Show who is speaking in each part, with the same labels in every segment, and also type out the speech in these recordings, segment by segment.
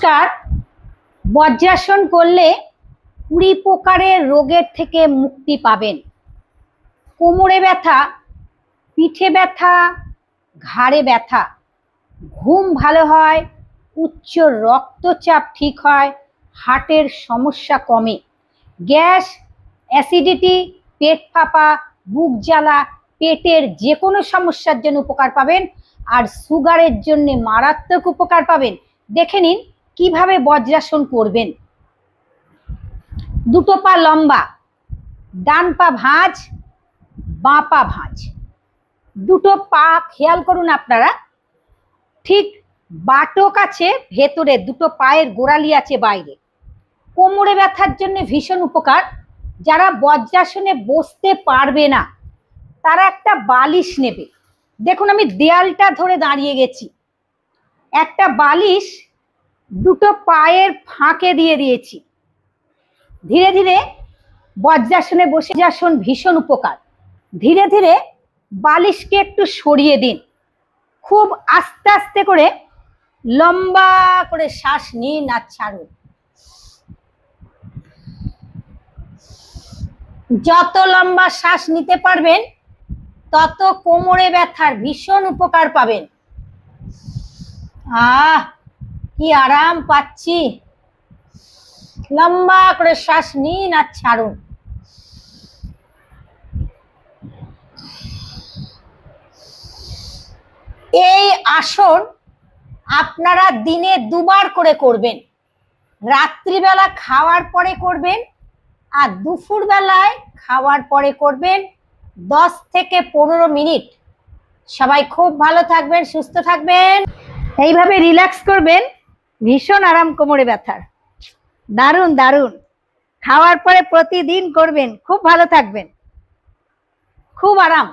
Speaker 1: নমস্কার। বজ্রাসন করলে 20 প্রকারের রোগের থেকে মুক্তি পাবেন। কোমরে ব্যথা, পিঠে ব্যথা, ঘাড়ে ব্যথা, ঘুম ভালো হয়, উচ্চ রক্তচাপ ঠিক হয়, হার্টের সমস্যা কমে, গ্যাস, অ্যাসিডিটি, পেট ফাঁপা, বুক জ্বালা, পেটের যে কোনো সমস্যার জন্য উপকার পাবেন। আর সুগারের জন্য মারাত্মক উপকার পাবেন। দেখে নিন কিভাবে বজ্রাসন করবেন। দুটো পা লম্বা, ডান পা ভাঁজ, বাঁ পা ভাঁজ। দুটো পা খেয়াল করুন আপনারা, ঠিক বাটক আছে ভেতরে, দুটো পায়ের গোড়ালি আছে বাইরে। কোমরে ব্যথার জন্য ভীষণ উপকার। যারা বজ্রাসনে বসতে পারবে না তারা একটা বালিশ নেবে। দেখুন আমি দেয়ালটা ধরে দাঁড়িয়ে গেছি, একটা বালিশ দুটো পায়ের ফাঁকে দিয়ে দিয়েছি। ধীরে ধীরে বজ্রাসনে বসে, বজ্রাসন ভীষণ উপকার। ধীরে ধীরে বালিশকে একটু সরিয়ে দিন, খুব আস্তে আস্তে করে লম্বা করে শ্বাস নিন আর ছাড়ুন। যত লম্বা শ্বাস নিতে পারবেন তত কোমরে ব্যথার ভীষণ উপকার পাবেন। কি আরাম পাচ্ছি। লম্বা করে শ্বাস নিন আর ছাড়ুন। এই আসন আপনারা দিনে 2 বার করে করবেন। রাত্রিবেলা খাওয়ার পরে করবেন আর দুপুর বেলায় খাওয়ার পরে করবেন। 10 থেকে 15 মিনিট। সবাই খুব ভালো থাকবেন, সুস্থ থাকবেন। এইভাবে রিল্যাক্স করবেন, ভীষণ আরাম কোমরে ব্যথার। দারুণ দারুণ। খাওয়ার পরে প্রতিদিন করবেন, খুব ভালো থাকবেন, খুব আরাম।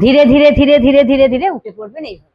Speaker 1: ধীরে ধীরে ধীরে ধীরে ধীরে ধীরে উঠে পড়বেন এইভাবে।